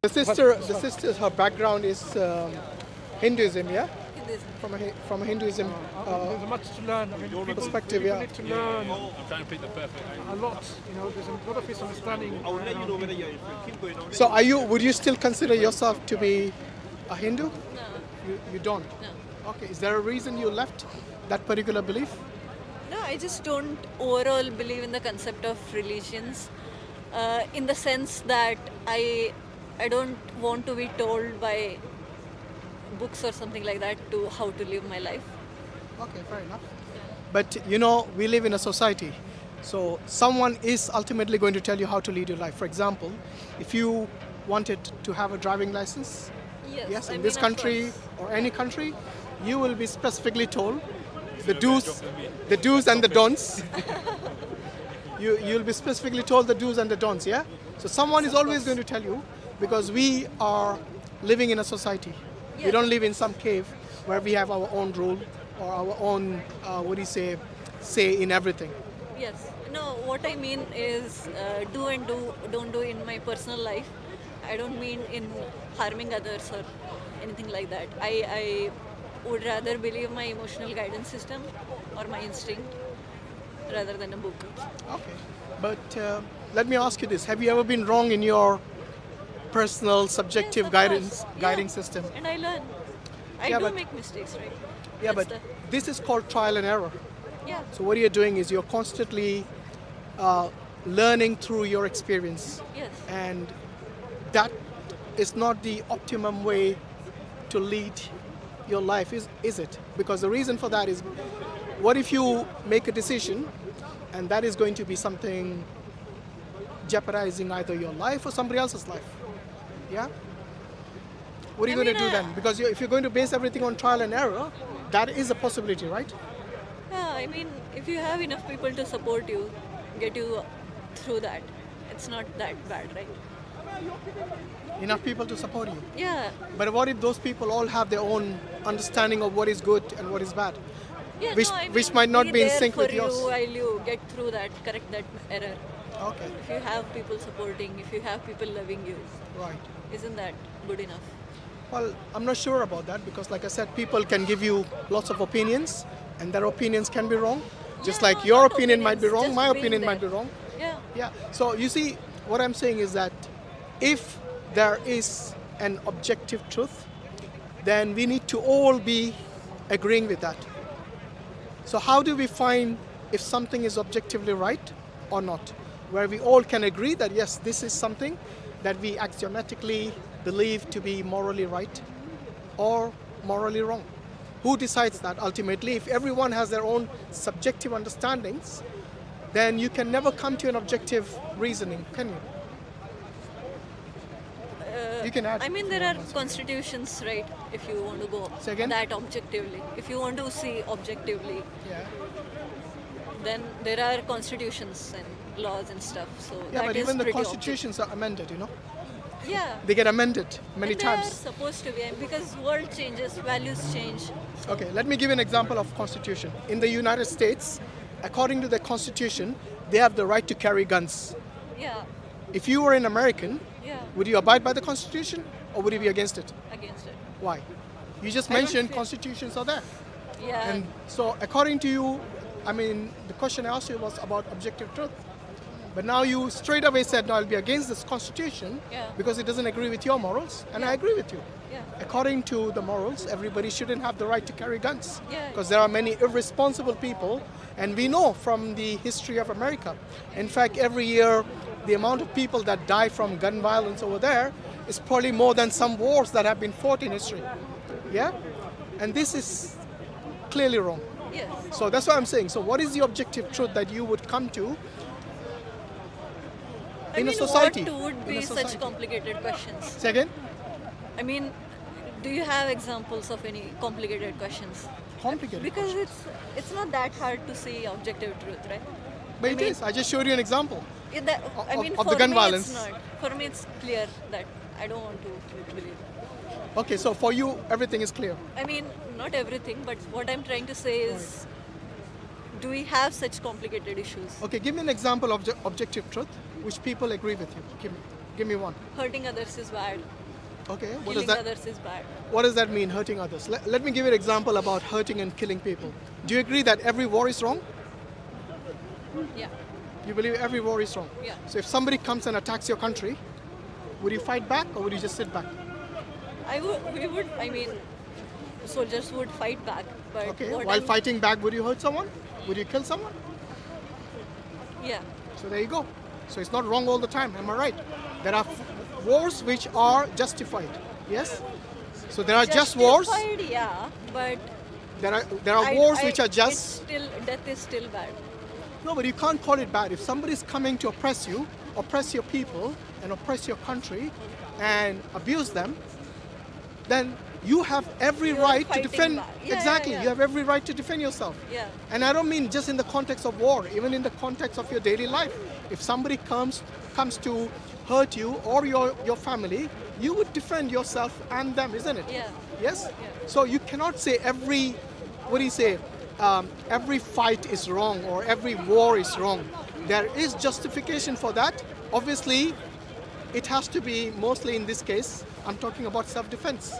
The sister, her background is Hinduism, yeah? Hinduism. From a Hinduism There's much to learn. I mean, people perspective, people yeah. need to learn I'm trying to pick the perfect a lot. You know, there's a lot of misunderstanding. I'll let you know whether you keep going on. So would you still consider yourself to be a Hindu? No, You don't? no. Okay, is there a reason you left that particular belief? No, I just don't overall believe in the concept of religions in the sense that I don't want to be told by books or something like that to how to live my life. Okay, fair enough. But we live in a society. So someone is ultimately going to tell you how to lead your life. For example, if you wanted to have a driving license, Yes, in this of country course. or any country, you will be specifically told the do's and the don'ts. You'll be specifically told the do's and the don'ts, yeah? So someone is always going to tell you, because we are living in a society. We Yes. don't live in some cave where we have our own rule or our own, say in everything. Yes. No, what I mean is do and don't do in my personal life. I don't mean in harming others or anything like that. I would rather believe my emotional guidance system or my instinct rather than a book. Okay. But let me ask you this. Have you ever been wrong in your personal, subjective Yes, of guidance course. guiding Yeah. system? And I learn. I Yeah, do but- make mistakes, right? Yeah, That's but this is called trial and error. yeah. So what you're doing is you're constantly learning through your experience. Yes. And that is not the optimum way to lead your life, is it? Because the reason for that is, what if you make a decision and that is going to be something jeopardizing either your life or somebody else's life? Yeah? What are you I going to mean, do then? Because if you're going to base everything on trial and error, that is a possibility, right? Yeah, I mean, if you have enough people to support you, get you through that, it's not that bad, right? Enough people to support you. Yeah. But what if those people all have their own understanding of what is good and what is bad? Yeah, Which- no, I which mean, might not be in there sync with for yours. you while you get through that, correct that error. Okay, If you have people supporting, if you have people loving you, right. isn't that good enough? Well, I'm not sure about that because, like I said, people can give you lots of opinions and their opinions can be wrong. Just Yeah, like no, your not opinion might be opinions, wrong, just my being opinion might be there. wrong. Yeah. Yeah, so you see, what I'm saying is that if there is an objective truth, then we need to all be agreeing with that. So how do we find if something is objectively right or not? Where we all can agree that yes, this is something that we axiomatically believe to be morally right or morally wrong. Who decides that ultimately? If everyone has their own subjective understandings, then you can never come to an objective reasoning, can you? You can add. I mean, there are constitutions, right? If you want to go Say again? that objectively, if you want to see objectively, Yeah. then there are constitutions and laws and stuff. So Yeah, that but is even the pretty constitutions are amended, Yeah. They get amended many And they are times. supposed to be, and because world changes, values change. Okay, let me give you an example of constitution. In the United States, according to the constitution, they have the right to carry guns. Yeah. If you were an American, Yeah. would you abide by the constitution or would you be against it? Against it. Why? You just I don't mentioned feel- constitutions are there. Yeah. And so according to you, I mean, the question I asked you was about objective truth. But now you straight away said, no, I'll be against this constitution Yeah. because it doesn't agree with your morals. And I Yeah. agree with you. Yeah. According to the morals, everybody shouldn't have the right to carry guns. Yeah. Because there are many irresponsible people, and we know from the history of America. In fact, every year, the amount of people that die from gun violence over there is probably more than some wars that have been fought in history. Yeah? And this is clearly wrong. Yes. So that's what I'm saying. So what is the objective truth that you would come to I in mean, a society? what would In be a such society. complicated questions? Say again? I mean, do you have examples of any complicated questions? Complicated. Because it's not that hard to see objective truth, right? But I it mean- is. I just showed you an example. I mean, of for the gun me violence. it's not. For me, it's clear that I don't want to believe. Okay, so for you, everything is clear. I mean, not everything, but what I'm trying to say is, do we have such complicated issues? Okay, give me an example of objective truth which people agree with you. Give me one. Hurting others is bad. Okay. Killing others is bad. What does that mean, hurting others? Let me give you an example about hurting and killing people. Do you agree that every war is wrong? Yeah. You believe every war is wrong? Yeah. So if somebody comes and attacks your country, would you fight back or would you just sit back? I mean, soldiers would fight back. But Okay. what While I'm- fighting back, would you hurt someone? Would you kill someone? Yeah. So there you go. So it's not wrong all the time. Am I right? There are wars which are justified. Yes. So there are just wars. Justified, yeah, but There are wars which are just. Death is still bad. No, but you can't call it bad. If somebody is coming to oppress you, oppress your people, and oppress your country, and abuse them, then you have every You're right to fighting defend. back. Yeah, Exactly, yeah. you have every right to defend yourself. Yeah. And I don't mean just in the context of war, even in the context of your daily life. If somebody comes to hurt you or your family, you would defend yourself and them, isn't it? Yeah. Yes? Yeah. So you cannot say every fight is wrong or every war is wrong. There is justification for that. Obviously, it has to be mostly in this case, I'm talking about self-defense.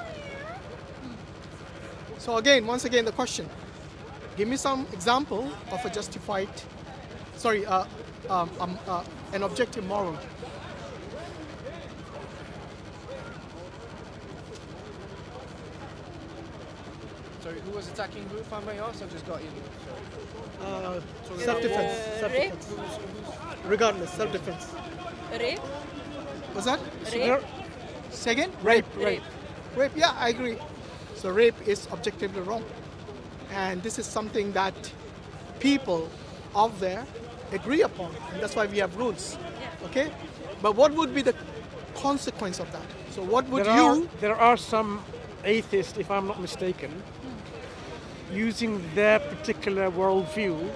So again, once again, the question, give me some example of a justified, an objective moral. Sorry, who was attacking who, if I may ask? I just got in. Self-defense. Rape? Self-defense. Regardless, self-defense. Rape? What's that? Rape? Second? Rape. Rape, yeah, I agree. So rape is objectively wrong. And this is something that people out there agree upon. And that's why we have rules. Yeah. Okay? But what would be the consequence of that? So what would There are some atheists, if I'm not mistaken, using their particular worldview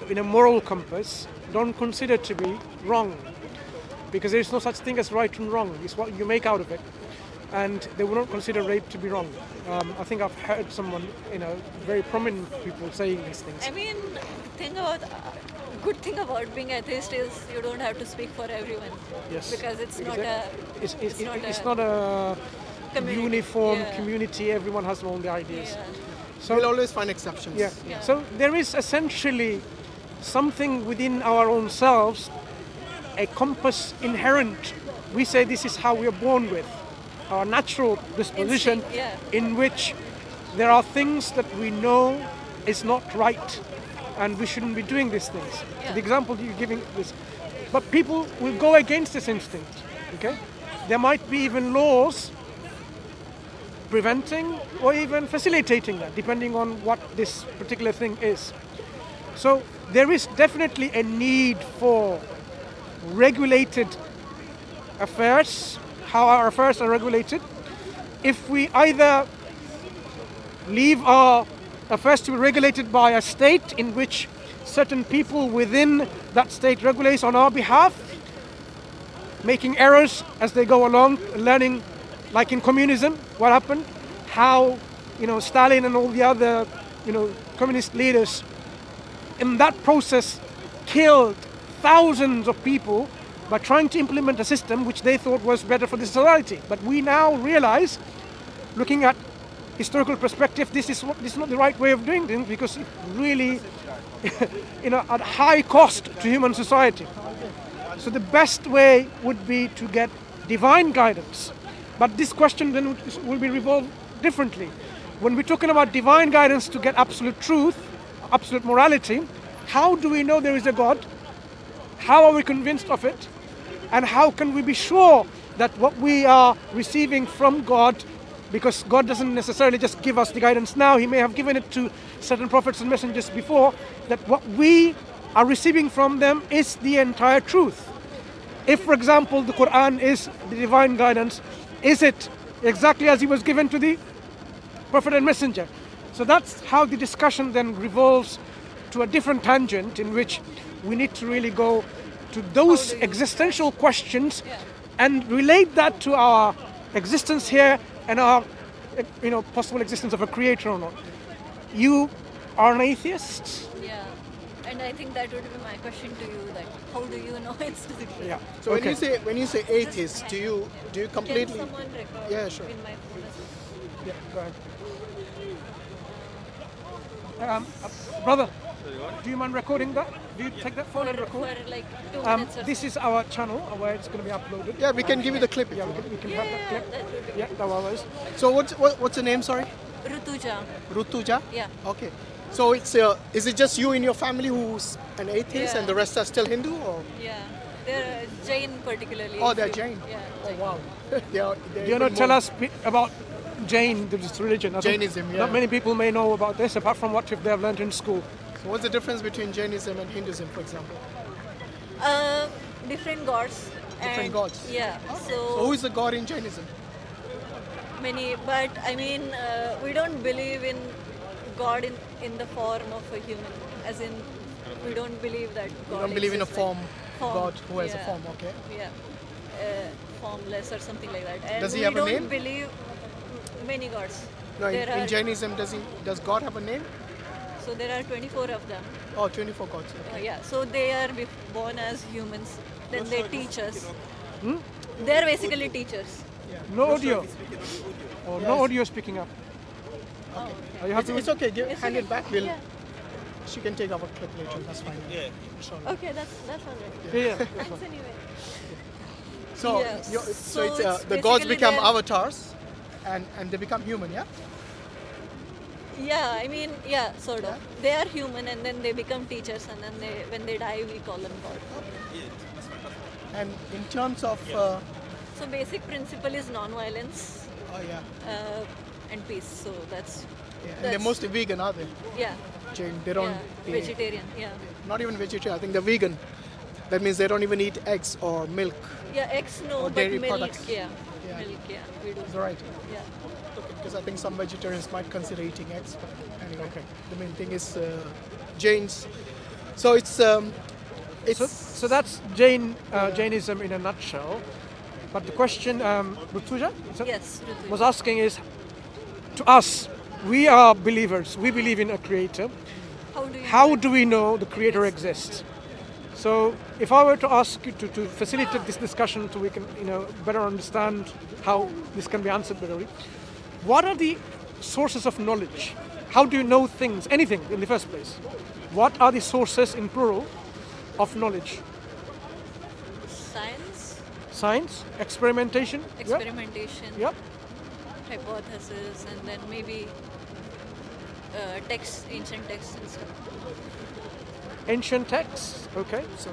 in a moral compass, don't consider to be wrong. Because there is no such thing as right and wrong. It's what you make out of it. And they will not consider rape to be wrong. I think I've heard someone, very prominent people saying these things. I mean, good thing about being atheist is you don't have to speak for everyone. Yes. Because it's It's not a community. uniform Yeah. community. Everyone has their own ideas. Yeah. So we'll always find exceptions. yeah. Yeah. So there is essentially something within our own selves, a compass inherent. We say this is how we are born with, our natural disposition, Instinct, yeah. in which there are things that we know is not right, and we shouldn't be doing these things. So Yeah. the example you're giving this, but people will go against this instinct. Okay, there might be even laws preventing or even facilitating that, depending on what this particular thing is. So there is definitely a need for regulated affairs, how our affairs are regulated. If we either leave our affairs to be regulated by a state in which certain people within that state regulates on our behalf, making errors as they go along, learning, like in communism, what happened, how Stalin and all the other communist leaders in that process killed thousands of people by trying to implement a system which they thought was better for the society. But we now realize, looking at historical perspective, this is not the right way of doing things, because it really at high cost to human society. So the best way would be to get divine guidance. But this question then will be revolved differently. When we're talking about divine guidance to get absolute truth, absolute morality, how do we know there is a God? How are we convinced of it? And how can we be sure that what we are receiving from God, because God doesn't necessarily just give us the guidance now, He may have given it to certain prophets and messengers before, that what we are receiving from them is the entire truth. If, for example, the Quran is the divine guidance, is it exactly as it was given to the prophet and messenger? So that's how the discussion then revolves to a different tangent, in which we need to really go to those existential questions and relate that to our existence here and our possible existence of a creator or not. You are an atheist? Yeah. And I think that would be my question to you. That how do you know it's different? Yeah. So when you say atheist, do you Can completely? someone record Yeah, sure. in my phone as well? Yeah, go ahead. Brother, do you mind recording that? Do you take that phone and record? For like 2 minutes or This is our channel where it's going to be uploaded. Yeah, we can give you the clip. Yeah, we can have that clip. that would be Yeah, DawahWise. So what's the name? Sorry, Rutuja. Rutuja. Yeah. Okay. So it's is it just you in your family who's an atheist Yeah. and the rest are still Hindu, or? Yeah. They're Jain particularly. Oh, if they're you- Jain. Yeah. Oh Jain. wow. they're You know, even tell more- us about Jain, this religion. I think Jainism, yeah. Not many people may know about this, apart from what they have learned in school. So what's the difference between Jainism and Hinduism, for example? Different gods. Different and- gods. Yeah. So who is the god in Jainism? Many, but I mean, we don't believe in God in the form of a human. As in, we don't believe that God. You don't believe in a exists, form, like god who has a yeah. form, okay? Yeah, formless or something like that. And Does he we have a don't name? believe many gods. No, There in are- Jainism, does God have a name? So there are 24 of them. Oh, 24 gods. Okay. Yeah, so they are born as humans. Then they teach us. They're basically teachers. No audio. Oh, no Yes. audio speaking up. Are you happy It's with okay. Hand it back. We'll. Yeah. She can take our clip later. That's fine. Yeah. Sure. Okay, that's all right. Yeah, yeah. Thanks anyway. So, Yes. so it's, So it's the gods basically become they're- avatars, and they become human. Yeah. Yeah, I mean, yeah, sort of. They are human and then they become teachers and then when they die, we call them God. And in terms of, So basic principle is non-violence oh yeah, and peace. So that's, yeah. And they're mostly vegan, are they? yeah, Jain. They don't. yeah, eat- vegetarian, yeah. Not even vegetarian. I think they're vegan. That means they don't even eat eggs or milk. Yeah, eggs no, Or but dairy milk, products. yeah. Yeah. Milk, yeah, we do. Is that right? Yeah. Okay, because I think some vegetarians might consider eating eggs. But anyway, the main thing is Jains. So it's So that's Jainism in a nutshell. But the question, Rutuja Yes, Rutuja. was asking is, to us, we are believers. We believe in a creator. How do we know the creator exists? So if I were to ask you to facilitate this discussion so we can better understand how this can be answered better, what are the sources of knowledge? How do you know things, anything in the first place? What are the sources in plural of knowledge? Science, Science, experimentation? Yep. experimentation, Yep. hypothesis, and then maybe texts, ancient texts and stuff. Ancient texts. Okay. So,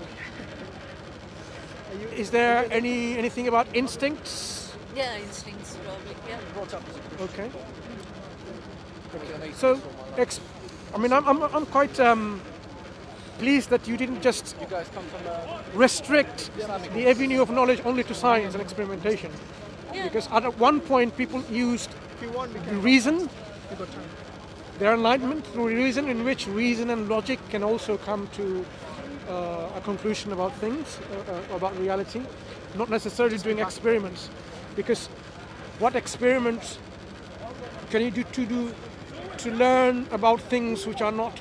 is there anything about instincts? Yeah, instincts probably. Yeah. Okay. So, I'm quite pleased that you didn't just You guys come from restrict the avenue of knowledge only to science and experimentation. Yeah. Because at one point people used if you want, we the can. reason, You got time. their enlightenment through reason, in which reason and logic can also come to a conclusion about things, about reality, not necessarily doing experiments. Because what experiments can you do to learn about things which are not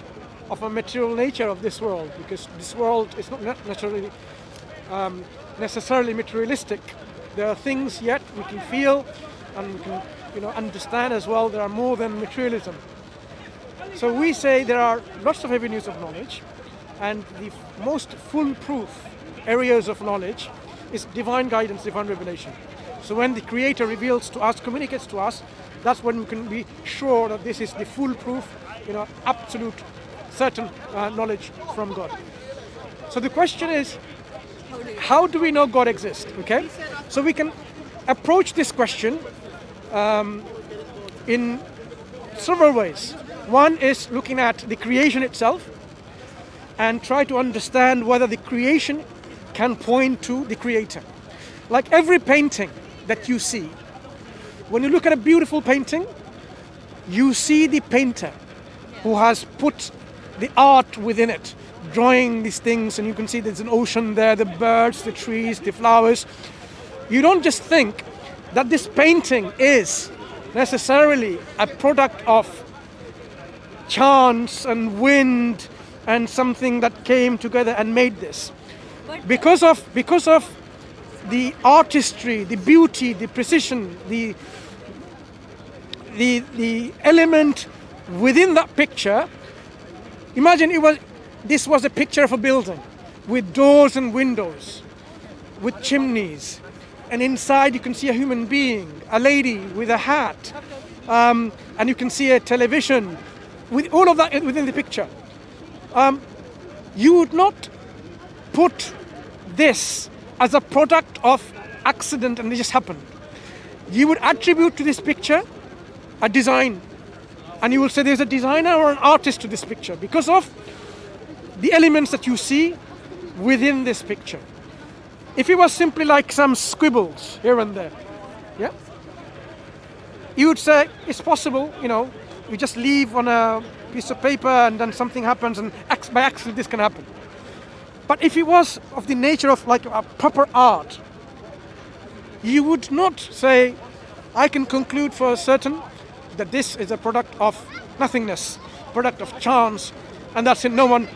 of a material nature of this world? Because this world is not necessarily materialistic. There are things yet we can feel and we can understand as well. There are more than materialism. So we say there are lots of avenues of knowledge, and the most foolproof areas of knowledge is divine guidance, divine revelation. So when the Creator reveals to us, communicates to us, that's when we can be sure that this is the foolproof, absolute, certain knowledge from God. So the question is, how do we know God exists? Okay, so we can approach this question in several ways. One is looking at the creation itself and try to understand whether the creation can point to the Creator. Like every painting that you see, when you look at a beautiful painting, you see the painter who has put the art within it, drawing these things, and you can see there's an ocean there, the birds, the trees, the flowers. You don't just think that this painting is necessarily a product of chance and wind and something that came together and made this. But Because of the artistry, the beauty, the precision, the element within that picture. Imagine this was a picture of a building with doors and windows, with chimneys, and inside you can see a human being, a lady with a hat, and you can see a television, with all of that within the picture. You would not put this as a product of accident and it just happened. You would attribute to this picture a design, and you will say there's a designer or an artist to this picture because of the elements that you see within this picture. If it was simply like some scribbles here and there, yeah, you would say it's possible, you just leave on a piece of paper and then something happens and by accident this can happen. But if it was of the nature of like a proper art, you would not say, I can conclude for certain that this is a product of nothingness, product of chance, and that's it, no one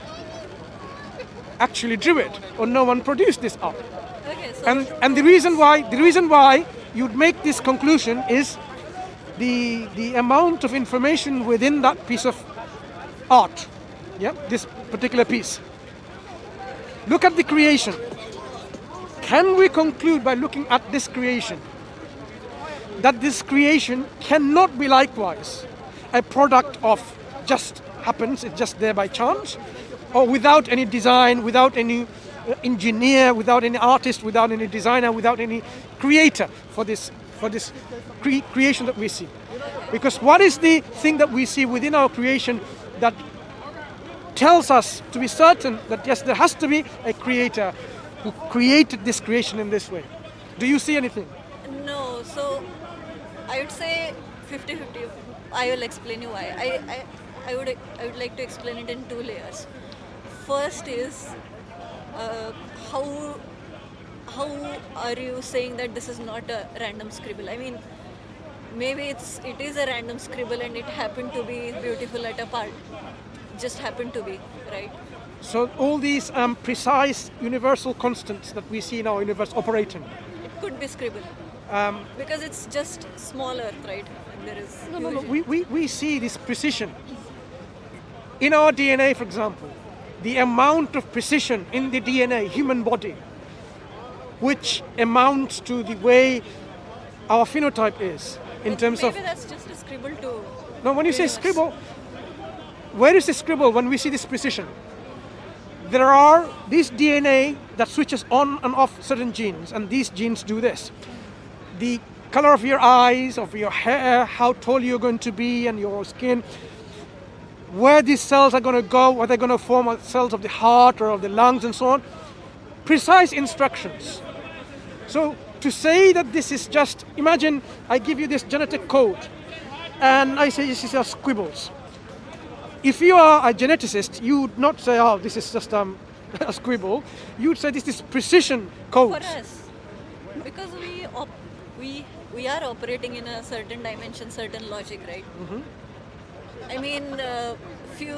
actually drew it or no one produced this art. okay, so And the reason why you'd make this conclusion is the amount of information within that piece of art, yeah, this particular piece. Look at the creation. Can we conclude by looking at this creation that this creation cannot be likewise a product of just happens, it's just there by chance, or without any design, without any engineer, without any artist, without any designer, without any creator for this creation that we see? Because what is the thing that we see within our creation that tells us to be certain that yes, there has to be a creator who created this creation in this way? Do you see anything? no, so I would say 50-50. I will explain you why. I would like to explain it in two layers. First is how are you saying that this is not a random scribble? I mean, maybe it is a random scribble and it happened to be beautiful at a part. Just happened to be, right? So all these precise universal constants that we see in our universe operating. It could be scribble. Because it's just small earth, right? And there is No. huge- We see this precision. In our DNA, for example, the amount of precision in the DNA, human body, which amounts to the way our phenotype is in terms of... Maybe that's just a scribble too. No, when you say universe. scribble, where is the scribble when we see this precision? There are this DNA that switches on and off certain genes, and these genes do this. The color of your eyes, of your hair, how tall you're going to be, and your skin, where these cells are going to go, what they're going to form are cells of the heart or of the lungs and so on. Precise instructions. So to say that this is just, imagine I give you this genetic code and I say this is just scribbles. If you are a geneticist, you would not say, oh, this is just a scribble. You would say this is precision For codes. us, because we are operating in a certain dimension, certain logic, right? I mean, few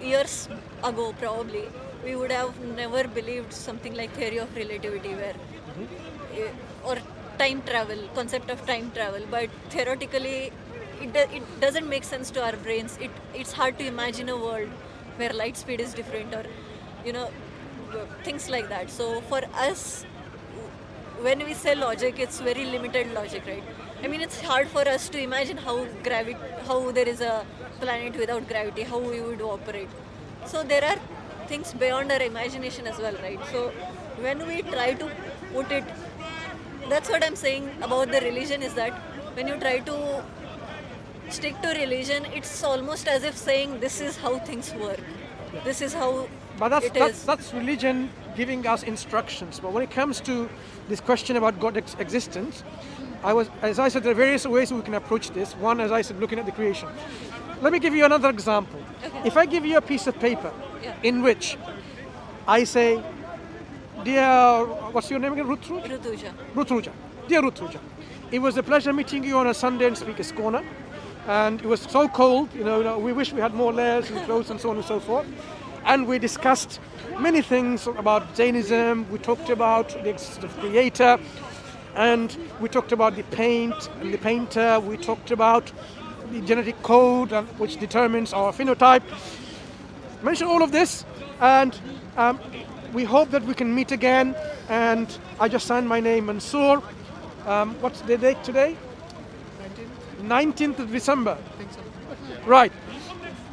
years ago, probably, we would have never believed something like theory of relativity, where or time travel, concept of time travel. But theoretically, it doesn't make sense to our brains. It's hard to imagine a world where light speed is different, or things like that. So for us, when we say logic, it's very limited logic, right? I mean, it's hard for us to imagine how there is a planet without gravity, how we would operate. So there are things beyond our imagination as well, right? So when we try to put it, that's what I'm saying about the religion, is that when you try to stick to religion, it's almost as if saying this is how things work. This is how But it is. that's religion giving us instructions. But when it comes to this question about God's existence, as I said, there are various ways we can approach this. One, as I said, looking at the creation. Let me give you another example. Okay. If I give you a piece of paper Yeah. in which I say, dear, what's your name again? Ruth? Rutuja. Ruth. Dear Ruth, it was a pleasure meeting you on a Sunday in Speaker's Corner. And it was so cold, we wish we had more layers and clothes and so on and so forth. and we discussed many things about Jainism. We talked about the existence of creator, and we talked about the paint and the painter. We talked about the genetic code which determines our phenotype. Mentioned all of this, and we hope that we can meet again. And I just signed my name, Mansoor. What's the date today? 19th of December. Right.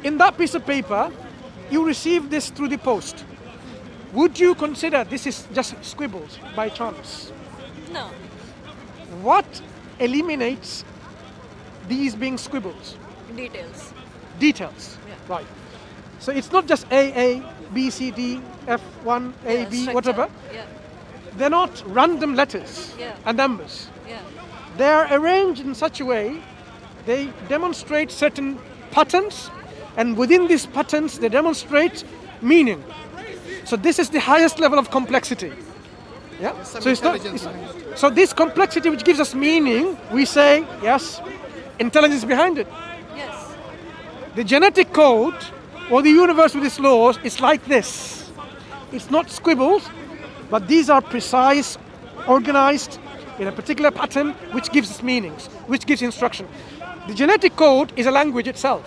In that piece of paper, you received this through the post. Would you consider this is just scribbles by chance? No. What eliminates these being scribbles? Details. Details. Yeah. Right. So it's not just A, B, C, D, F1, A, Yeah, B, structure. whatever. Yeah. They're not random letters Yeah. and numbers. Yeah. They are arranged in such a way, they demonstrate certain patterns, and within these patterns they demonstrate meaning. So this is the highest level of complexity. Yeah. some So it's not. intelligence So this complexity which gives us meaning, we say yes, intelligence behind it. Yes. The genetic code or the universe with its laws is like this. It's not scribbles, but these are precise, organized in a particular pattern which gives us meanings, which gives instruction. The genetic code is a language itself,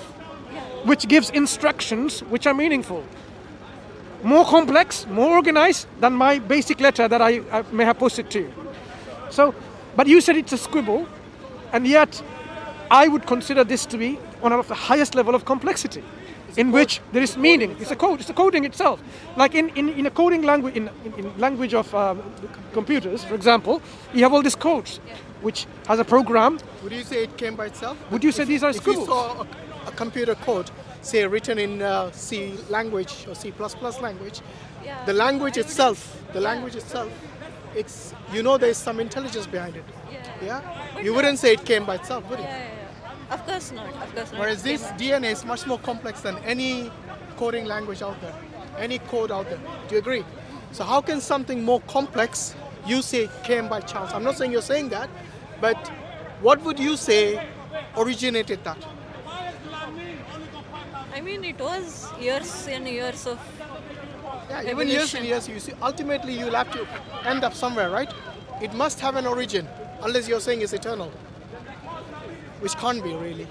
which gives instructions which are meaningful. More complex, more organized than my basic letter that I may have posted to you. So, but you said it's a scribble, and yet I would consider this to be one of the highest level of complexity, in which there is meaning. It's a code. It's a coding itself. Like in a coding language, in language of computers, for example, you have all these codes, which has a program. Would you say it came by itself? Would you say these are If you scribbles? saw a computer code, say written in C language or C++ language, Yeah. the language I would- itself, Yeah. it's there's some intelligence behind it. Yeah. Yeah, But you wouldn't say it came by itself, would you? Yeah. Of course not. Of course not. Whereas It this came- DNA is much more complex than any coding language out there, any code out there. Do you agree? So how can something more complex you say came by chance? I'm not saying you're saying that, but what would you say originated that? I mean, it was years and years of. Yeah, even years and Evolution. years, you see, ultimately you'll have to end up somewhere, right? It must have an origin, unless you're saying it's eternal, which can't be really.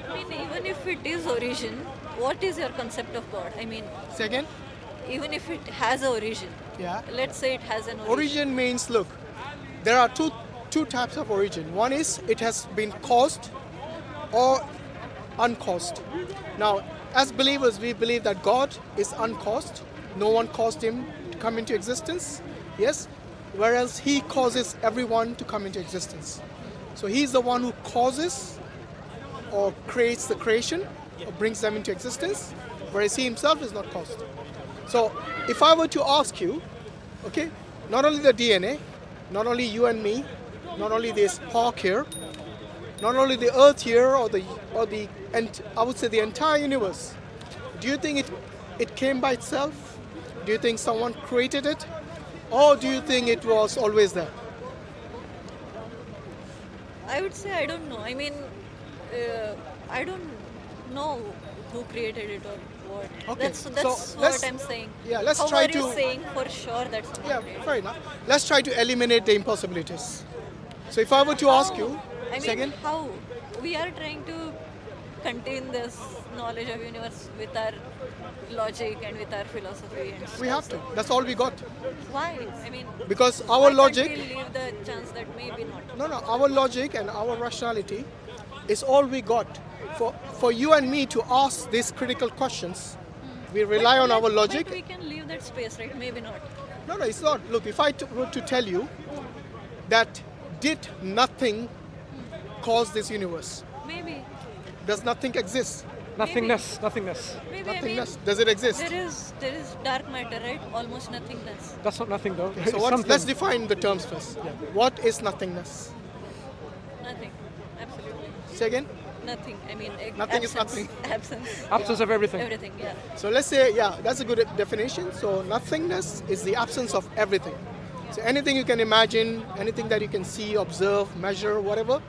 I mean, even if it is origin, what is your concept of God? I mean, Say again? even if it has an origin, Yeah. let's say it has an origin. Origin means, look, there are two types of origin. One is it has been caused or uncaused. Now, as believers, we believe that God is uncaused. No one caused him to come into existence. Yes? Whereas he causes everyone to come into existence. So he's the one who causes or creates the creation or brings them into existence, whereas he himself is not caused. So if I were to ask you, okay, not only the DNA, not only you and me, not only this park here, not only the earth here and I would say the entire universe, do you think it came by itself? Do you think someone created it? Or do you think it was always there? I would say I don't know. I mean, I don't know who created it or what. Okay, That's so what let's- I'm saying. yeah, let's How try are you to- saying for sure that's someone Yeah, created? fair enough. Let's try to eliminate the impossibilities. So if I were to ask you, I mean, second, how we are trying to contain this knowledge of universe with our logic and with our philosophy and we have stuff. to. That's all we got. Why? I mean, Because why our can't logic, we leave the chance that maybe not. no, our logic and our rationality is all we got. For you and me to ask these critical questions, we rely on our logic. But we can leave that space, right? Maybe not. No, it's not. Look, if I were to tell you that did nothing cause this universe? Maybe. Does nothing exist? Nothingness. Maybe. Nothingness. Does it exist? There is dark matter, right? Almost nothingness. That's not nothing though. So It's let's something. define the terms first. What is nothingness? Nothing. Absolutely. Say again? Nothing. I mean, Nothing is absence. nothing. Absence. Absence of everything. Everything. Yeah. So let's say, yeah, that's a good definition. So nothingness is the absence of everything. So anything you can imagine, anything that you can see, observe, measure, whatever,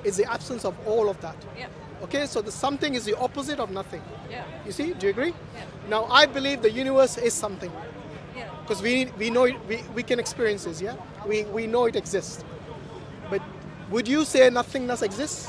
is the absence of all of that. Yeah. Okay, so the something is the opposite of nothing. Yeah. You see? Do you agree? Yeah. Now, I believe the universe is something Yeah. because we know it, we can experience this. Yeah, we know it exists. But would you say nothingness exists?